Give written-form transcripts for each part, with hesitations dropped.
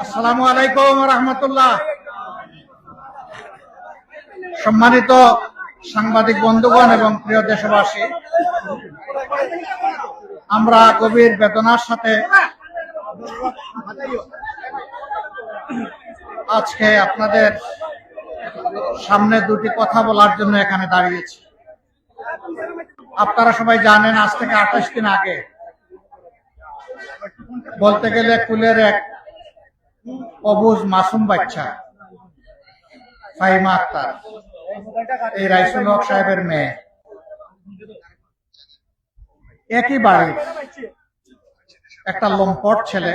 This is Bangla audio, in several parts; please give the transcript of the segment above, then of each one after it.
আসসালামু আলাইকুম রহমতুল্লাহ। সম্মানিত সাংবাদিক বন্ধুগণ এবং প্রিয় দেশবাসী, আমরা গভীর বেদনার সাথে আজকে আপনাদের সামনে দুটি কথা বলার জন্য এখানে দাঁড়িয়েছি। আপনারা সবাই জানেন, আজ থেকে 28 দিন আগে, বলতে গেলে কুলের এক অবুঝ মাসুম বাচ্চা ফাহিমা আক্তার, এই রাইসুল হক সাহেবের মেয়ে, একই বাড়ির একটা লম্পট ছেলে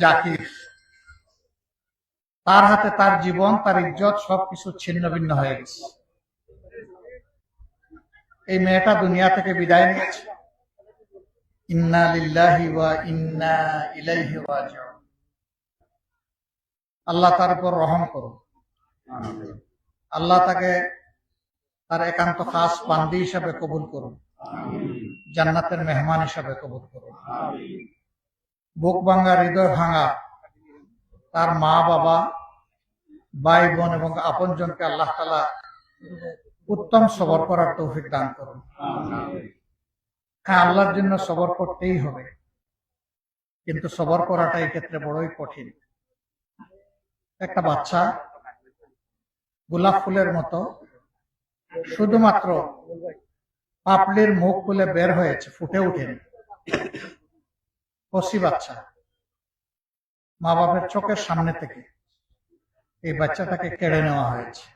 জাকির, তার হাতে তার জীবন, তার ইজ্জত সবকিছু ছিন্ন ভিন্ন হয়ে গেছে। এই মেয়েটা দুনিয়া থেকে বিদায় নিয়েছে। ইন্না লিল্লাহি ওয়া ইন্না ইলাইহি রাজিউন। আল্লাহ তার উপর রহম করুন। আল্লাহ তাকে তার একান্ত খাস বান্দি হিসাবে কবুল করুন, জান্নাতের মেহমান হিসাবে কবুল করুন। বুক ভাঙা, হৃদয় ভাঙা তার মা বাবা, ভাই বোন এবং আপনজনকে আল্লাহ তাআলা উত্তম সবর করার তৌফিক দান করুন। হ্যাঁ, আল্লাহর জন্য সবর করতেই হবে, কিন্তু সবর করাটা এই ক্ষেত্রে বড়ই কঠিন। একটা বাচ্চা গোলাপ ফুলের মতো শুধুমাত্র পাপড়ির মুখ খুলে বের হয়েছে, ফুটে উঠেনি। কচি বাচ্চা, মা বাবার চোখের সামনে থেকে এই বাচ্চাটাকে কেড়ে নেওয়া হয়েছে।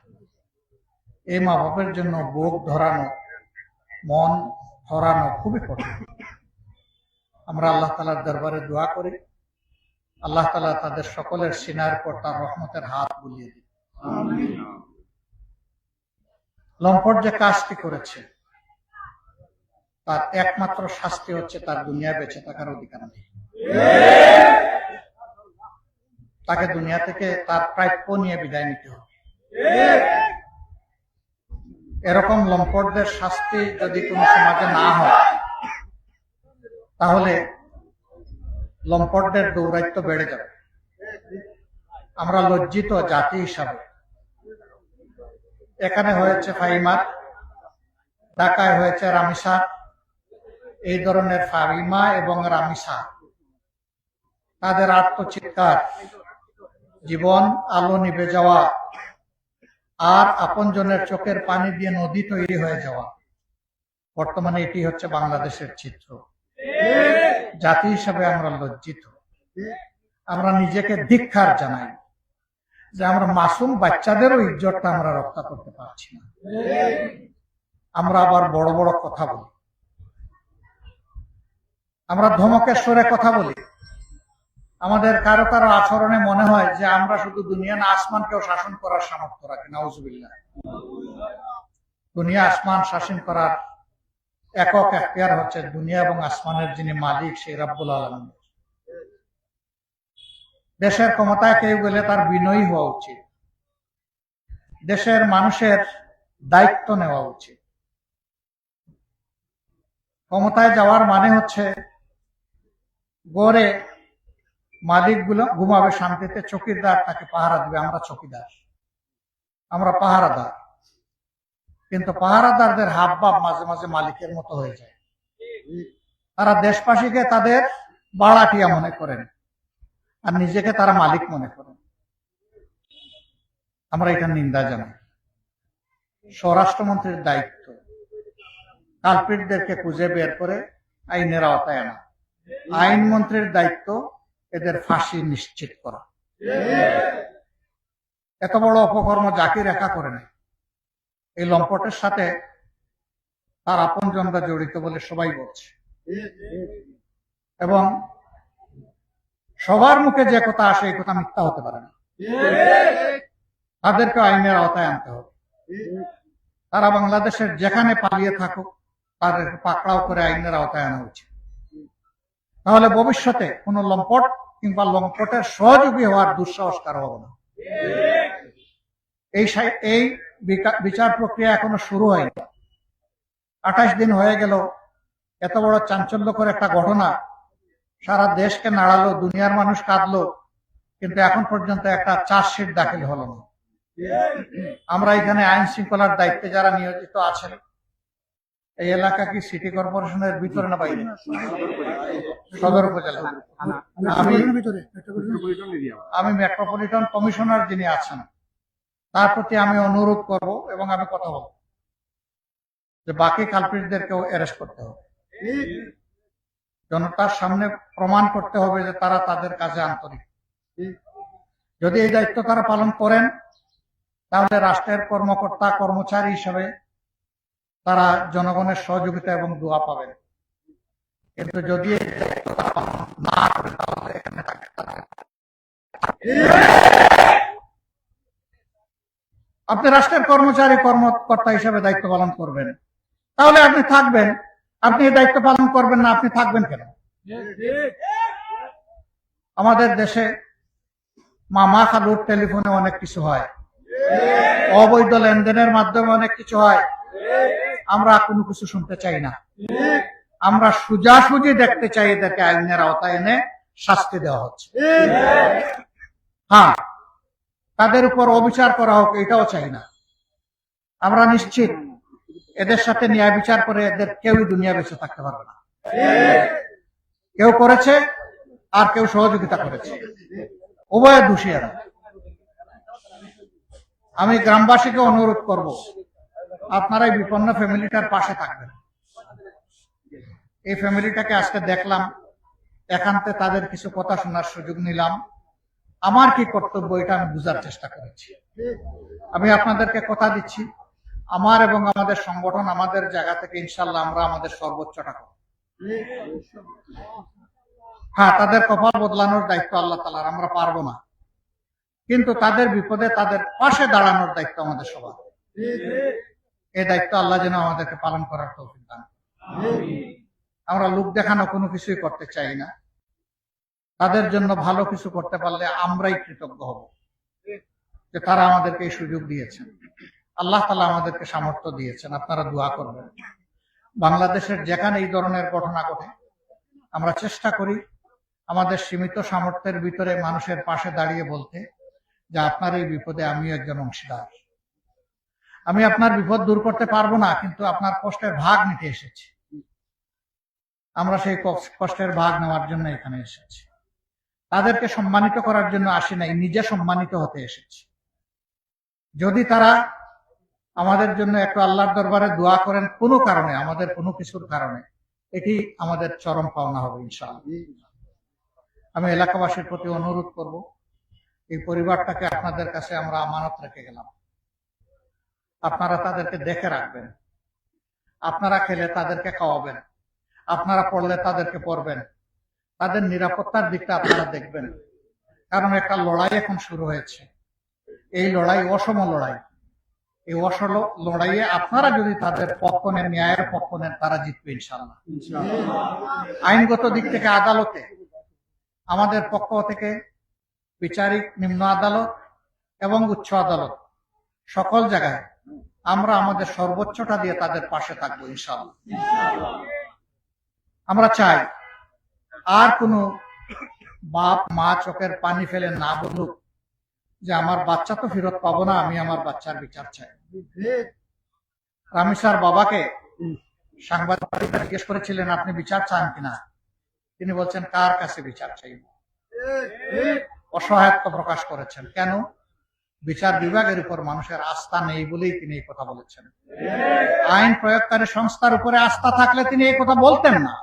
এই মা বাবার জন্য বুক ধরানো, মন ধরানো খুবই কঠিন। আমরা আল্লাহ তাআলার দরবারে দোয়া করি, আল্লাহ তাআলা তাদের সকলের সিনার পর তার রহমতের হাত বুলিয়ে দিন। লম্পট যে কাজটি করেছে, তার একমাত্র শাস্তি হচ্ছে তার দুনিয়া বেঁচে থাকার অধিকার নেই। তাকে দুনিয়া থেকে তার প্রাপ্য নিয়ে বিদায় নিতে হবে। এরকম লম্পটদের শাস্তি যদি কোনো সমাজে না হয়, তাহলে লম্পটদের দৌরাত্ম্য বেড়ে যাবে। আমরা লজ্জিত জাতি হিসাবে। এখানে হয়েছে ফাহিমা, ঢাকায় হয়েছে রামিসা। এই ধরনের ফাহিমা এবং রামিসা, তাদের আত্মচিৎকার, জীবন আলো নিভে যাওয়া আর আপনজনের চোখের পানি দিয়ে নদী তৈরি হয়ে যাওয়া, বর্তমানে এটি হচ্ছে বাংলাদেশের চিত্র। জাতি হিসাবে আমরা লজ্জিত। আমরা নিজেকে ধিক্কার জানাই যে আমরা মাসুম বাচ্চাদেরও ইজ্জতটা আমরা রক্ষা করতে পারছি না। আমরা আবার বড় বড় কথা বলি, আমরা ধমকের সুরে কথা বলি। আমাদের কারো কারো আচরণে মনে হয় যে আমরা শুধু দুনিয়া না, আসমানকেও শাসন করার সামর্থ্য রাখি। নাউজুবিল্লাহ। দুনিয়া আসমান শাসন করার একক এখতিয়ার হচ্ছে দুনিয়া এবং আসমানের যিনি মালিক, সেই রব্বুল আলামিন। দেশের ক্ষমতায় কেউ গেলে তার বিনয়ী হওয়া উচিত। দেশের মানুষের দায়িত্ব নেওয়া উচিত। ক্ষমতায় যাওয়ার মানে হচ্ছে গড়ে মালিকগুলো ঘুমাবে শান্তিতে, চকিদার তাকে পাহারা দিবে। আমরা চকিদার, আমরা পাহারাদার, কিন্তু পাহারাদারদের হাবভাব মাঝে মাঝে মালিকের মতো হয়ে যায়। তারা দেশবাসীকে তাদের ভাড়াটিয়া মনে করেন আর নিজেকে তারা মালিক মনে করেন। আমরা এটা নিন্দা জানাই। স্বরাষ্ট্রমন্ত্রীর দায়িত্ব কালপিটদেরকে খুঁজে বের করে আইনের আওতায় আনা। আইনমন্ত্রীর দায়িত্ব এদের ফাঁসি নিশ্চিত করা। এত বড় অপকর্ম জাকির একা করে নাই। এই লম্পটের সাথে তার আপনজনরা জড়িত বলে সবাই বলছে, এবং সবার মুখে যে কথা আসে এই কথা মিথ্যা হতে পারে না। তাদেরকে আইনের আওতায় আনতে হবে। তারা বাংলাদেশের যেখানে পালিয়ে থাকুক, তাদের পাকড়াও করে আইনের আওতায় আনা উচিত। তাহলে ভবিষ্যতে কোন লম্পট কিংবা লম্পটের সহযোগী হওয়ার দুঃসাহস কারো হবে না। এই বিচার প্রক্রিয়া এখনো শুরু হয়নি। 28 দিন হয়ে গেল। এত বড় চাঞ্চল্যকর একটা ঘটনা সারা দেশকে নাড়ালো, দুনিয়ার মানুষ কাঁদলো, কিন্তু এখন পর্যন্ত একটা চার্জশিট দাখিল হলো না। আমরা এখানে আইন শৃঙ্খলার দায়িত্বে যারা নিয়োজিত আছেন, এই এলাকা কি সিটি কর্পোরেশনের ভিতরে না বাইরে? সদর উপজেলা। আমি মেট্রোপলিটন কমিশনার যিনি আছেন তার প্রতি আমি অনুরোধ করব এবং আমি কথা বলব যে বাকি কালপ্রিটদেরকেও অ্যারেস্ট করতে হবে। জনতার সামনে প্রমাণ করতে হবে যে তারা তাদের কাজে আন্তরিক। যদি এই দায়িত্ব তারা পালন করেন তাহলে রাষ্ট্রের কর্মকর্তা কর্মচারী হিসেবে তারা জনগণের সহযোগিতা এবং দোয়া পাবেন। কিন্তু যদি এই দায়িত্ব তারা পালন না করে তাহলে এখানে আপনি রাষ্ট্রের কর্মচারী কর্মকর্তা হিসেবে দায়িত্ব পালন করবেন, তাহলে আপনি থাকবেন। আপনি এই দায়িত্ব পালন করবেন না, আপনি থাকবেন কেন? আমাদের দেশে মামা খালুর টেলিফোনে অনেক কিছু হয়, অবৈধ লেনদেনের মাধ্যমে অনেক কিছু হয়। আমরা কোনো কিছু শুনতে চাই না। আমরা সোজাসুজি দেখতে চাই এদেরকে আইনের আওতায় এনে শাস্তি দেওয়া হচ্ছে। হ্যাঁ, তাদের উপর অবিচার করা হোক এটাও চাই না। আমরা নিশ্চিত এদের সাথে ন্যায় বিচার করে এদের কেউই দুনিয়া বেঁচে থাকতে পারবে না। কেউ করেছে আর কেউ সহযোগিতা করেছে, উভয় দোষী এরা। আমি গ্রামবাসীকে অনুরোধ করব, আপনারা এই বিপন্ন ফ্যামিলিটার পাশে থাকবেন। এই ফ্যামিলিটাকে আজকে দেখলাম, একান্তে তাদের কিছু কথা শোনার সুযোগ নিলাম। আমার কি কর্তব্য এটা আমি বুঝার চেষ্টা করেছি। আমি আপনাদেরকে কথা দিচ্ছি, আমার এবং আমাদের সংগঠন আমাদের জায়গা থেকে ইনশাল্লাহ আমরা আমাদের সর্বোচ্চটা করব। হ্যাঁ, তাদের কপাল বদলানোর দায়িত্ব আল্লাহ তাআলার, আমরা পারবো না, কিন্তু তাদের বিপদে তাদের পাশে দাঁড়ানোর দায়িত্ব আমাদের সবার। এই দায়িত্ব আল্লাহ যেন আমাদেরকে পালন করার তৌফিক দান। আমরা লোক দেখানো কোনো কিছুই করতে চাই না। তাদের জন্য ভালো কিছু করতে পারলে আমরাই কৃতজ্ঞ হব যে তারা আমাদেরকে এই সুযোগ দিয়েছেন। আল্লাহ তাআলা আমাদেরকে সামর্থ্য দিয়েছেন। আপনারা দোয়া করবেন। বাংলাদেশের যেখানে এই ধরনের ঘটনা ঘটে আমরা চেষ্টা করি আমাদের সীমিত সামর্থ্যের ভিতরে মানুষের পাশে দাঁড়িয়ে বলতে যে আপনার এই বিপদে আমিও একজন অংশীদার। আমি আপনার বিপদ দূর করতে পারবো না, কিন্তু আপনার কষ্টের ভাগ নিতে এসেছি। আমরা সেই কষ্টের ভাগ নেওয়ার জন্য এখানে এসেছি। তাদেরকে সম্মানিত করার জন্য আসি নাই, নিজে সম্মানিত হতে এসেছি। যদি তারা আমাদের জন্য একটু আল্লাহর দরবারে দোয়া করেন কোনো কারণে, আমাদের কোনো কিছুর কারণে, এটি আমাদের চরম পাওনা হবে ইনশাআল্লাহ। আমি এলাকাবাসীর প্রতি অনুরোধ করব, এই পরিবারটাকে আপনাদের কাছে আমরা আমানত রেখে গেলাম। আপনারা তাদেরকে দেখে রাখবেন, আপনারা খেলে তাদেরকে খাওয়াবেন, আপনারা পড়লে তাদেরকে পড়বেন, তাদের নিরাপত্তার দিকটা আপনারা দেখবেন। কারণ একটা লড়াই এখন শুরু হয়েছে। এই লড়াই অসম লড়াই। এই অসম লড়াইয়ে আপনারা যদি তাদের পক্ষ নেন, ন্যায়ের পক্ষ নেন, তারা জিতবে ইনশাআল্লাহ। আইনগত দিক থেকে আদালতে আমাদের পক্ষ থেকে বিচারিক নিম্ন আদালত এবং উচ্চ আদালত সকল জায়গায় আমরা আমাদের সর্বোচ্চটা দিয়ে তাদের পাশে থাকবো ইনশাআল্লাহ। আমরা চাই আর কোনো বাপ মা চোখের পানি ফেলে না বলুক যে আমার বাচ্চা তো ফেরত পাবো না, আমি আমার বাচ্চার বিচার চাই। রামিসার বাবাকে সাংবাদিকরা জিজ্ঞেস করেছিলেন আপনি বিচার চান কিনা, তিনি বলছেন কার কাছে বিচার চাইব। অসহায়ত্ব প্রকাশ করেছেন। কেন? বিচার বিভাগের উপর মানুষের আস্থা নেই বলেই তিনি এই কথা বলেছেন। আইন প্রয়োগকারী সংস্থার উপরে আস্থা থাকলে তিনি এই কথা বলতেন না।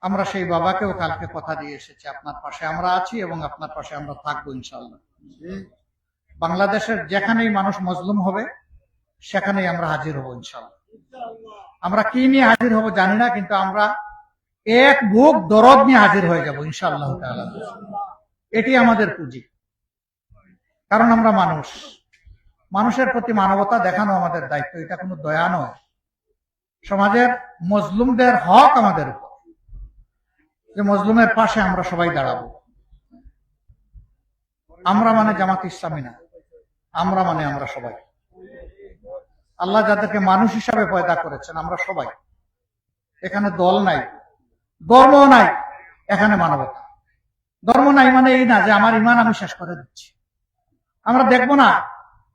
আমরা সেই বাবাকেও কালকে কথা দিয়ে এসেছি, আপনার পাশে আমরা আছি এবং আপনার পাশে আমরা থাকবো ইনশাআল্লাহ। বাংলাদেশের যেখানেই মানুষ মজলুম হবে সেখানেই আমরা হাজির হব ইনশাআল্লাহ। আমরা কি নিয়ে হাজির হব জানি না, কিন্তু আমরা এক বুক দরদ নিয়ে হাজির হয়ে যাব ইনশাআল্লাহ তাআলা। এটি আমাদের পুঁজি। কারণ আমরা মানুষ, মানুষের প্রতি মানবতা দেখানো আমাদের দায়িত্ব। এটা কোনো দয়া নয়। সমাজের মজলুমদের হক আমাদের উপর, যে মজলুমের পাশে আমরা সবাই দাঁড়াবো। আমরা মানে জামাত ইসলামী না, আমরা মানে আমরা সবাই। আল্লাহ যাদেরকে মানুষ হিসাবে পয়দা করেছেন আমরা সবাই। এখানে দল নাই, ধর্ম নাই, এখানে মানবতা। ধর্ম নাই মানে এই না যে আমার ইমান আমি শেষ করে দিচ্ছি। আমরা দেখব না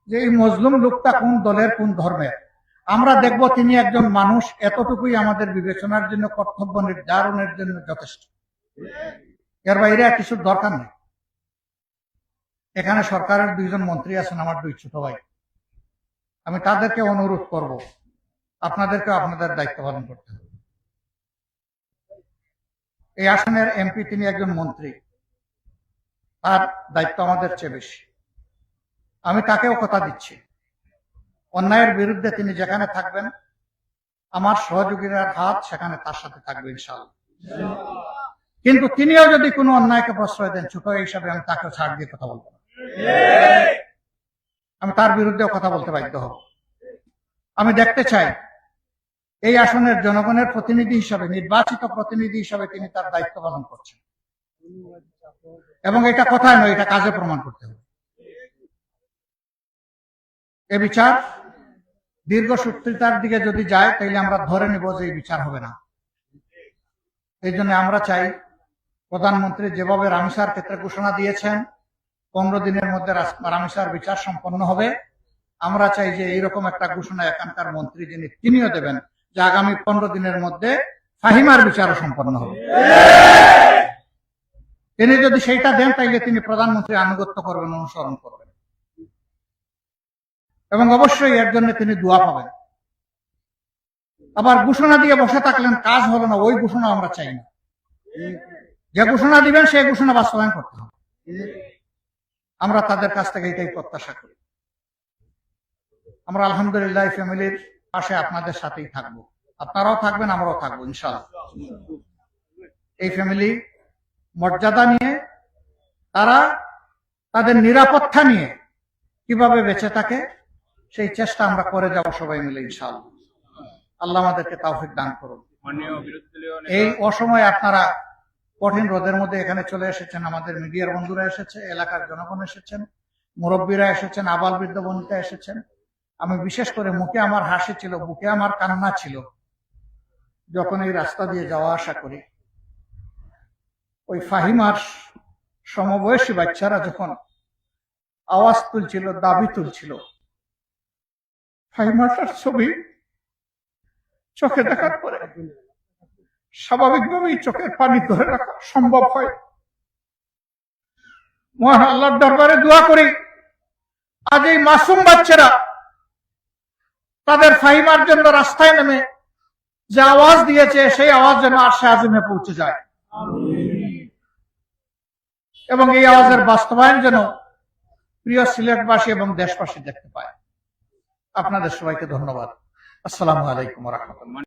যে এই মজলুম লোকটা কোন দলের কোন ধর্মের, আমরা দেখব তিনি একজন মানুষ। এতটুকুই আমাদের বিবেচনার জন্য, কর্তব্য নির্ধারণের জন্য যথেষ্ট। এর বাইরে কিছু দরকার নেই। এখানে সরকারের 2 জন মন্ত্রী আছেন, আমার 2 ছোট ভাই। আমি তাদেরকে অনুরোধ করব, আপনাদেরকে আপনাদের দায়িত্ব পালন করতে হবে। এই আসনের এমপি তিনি একজন মন্ত্রী, তার দায়িত্ব আমাদের চেয়ে বেশি। আমি তাকেও কথা দিচ্ছি, অন্যায়ের বিরুদ্ধে তিনি যেখানে থাকবেন আমার সহযোগীরা হাত সেখানে তার সাথে থাকবে ইনশাআল্লাহ। কিন্তু তিনিও যদি কোনো অন্যায়কে প্রশ্রয় দেন, ছোট হিসাবে আমি তাকেও ছাড় দিয়ে কথা বলবো না। আমি তার বিরুদ্ধেও কথা বলতে বাধ্য হব। আমি দেখতে চাই এই আসনের জনগণের প্রতিনিধি হিসাবে, নির্বাচিত প্রতিনিধি হিসাবে তিনি তার দায়িত্ব পালন করছেন, এবং এটা কথায় নয়, এটা কাজে প্রমাণ করতে হবে। এ বিচার দীর্ঘসূত্রিতার দিকে যদি যায় তাহলে আমরা ধরে নেব যে এই বিচার হবে না। এই জন্য আমরা চাই প্রধানমন্ত্রী যেভাবে রামিসার ক্ষেত্রে ঘোষণা দিয়েছেন 15 দিনের মধ্যে রামিসার বিচার সম্পন্ন হবে, আমরা চাই যে এইরকম একটা ঘোষণা এখানকার মন্ত্রী যিনি তিনিও দেবেন যে আগামী 15 দিনের মধ্যে ফাহিমার বিচারও সম্পন্ন হবে। তিনি যদি সেইটা দেন তাইলে তিনি প্রধানমন্ত্রী আনুগত্য করবেন, অনুসরণ করবেন, এবং অবশ্যই এর জন্য তিনি দোয়া পাবেন। আবার ঘোষণা দিয়ে বসে থাকলেন, কাজ হলো না, ওই ঘোষণা আমরা চাই না। যে ঘোষণা দিবেন সেই ঘোষণা বাস্তবায়ন করতে হবে। আমরা তাদের কাছ থেকে এটাই প্রত্যাশা করি। আমরা আলহামদুলিল্লাহ ফ্যামিলির পাশে আপনাদের সাথেই থাকবো, আপনারাও থাকবেন, আমরাও থাকবো ইনশাআল্লাহ। এই ফ্যামিলি মর্যাদা নিয়ে, তারা তাদের নিরাপত্তা নিয়ে কিভাবে বেঁচে থাকে সেই চেষ্টা আমরা করে যাব সবাই মিলে ইনশাআল্লাহ। আল্লাহ আমাদেরকে তাওফিক দান করুন। এই অসময়ে আপনারা কঠিন রোদের মধ্যে এখানে চলে এসেছেন, আমাদের মিডিয়ার বন্ধুরা এসেছে, এলাকার জনগণ এসেছেন, মুরব্বীরা এসেছেন, আবাল বৃদ্ধ বনিতা এসেছেন। আমি বিশেষ করে মুখে আমার হাসি ছিল, বুকে আমার কান্না ছিল যখন এই রাস্তা দিয়ে যাওয়া আসা করি। ওই ফাহিমার সমবয়সী বাচ্চারা যখন আওয়াজ তুলছিল, দাবি তুলছিল, ফাহিমাটার ছবি চোখে দেখার পরে স্বাভাবিকভাবেই চোখের পানি ধরে রাখা সম্ভব হয়। মহান আল্লাহর দরবারে দোয়া করি, আজ এই মাসুম বাচ্চারা তাদের ফাহিমার জন্য রাস্তায় নেমে যে আওয়াজ দিয়েছে সেই আওয়াজ যেন আরশে আজিমে পৌঁছে যায়, এবং এই আওয়াজের বাস্তবায়ন যেন প্রিয় সিলেটবাসী এবং দেশবাসী দেখতে পায়। আপনাদের সবাইকে ধন্যবাদ। আসসালামু আলাইকুম ওয়া রাহমাতুল্লাহ।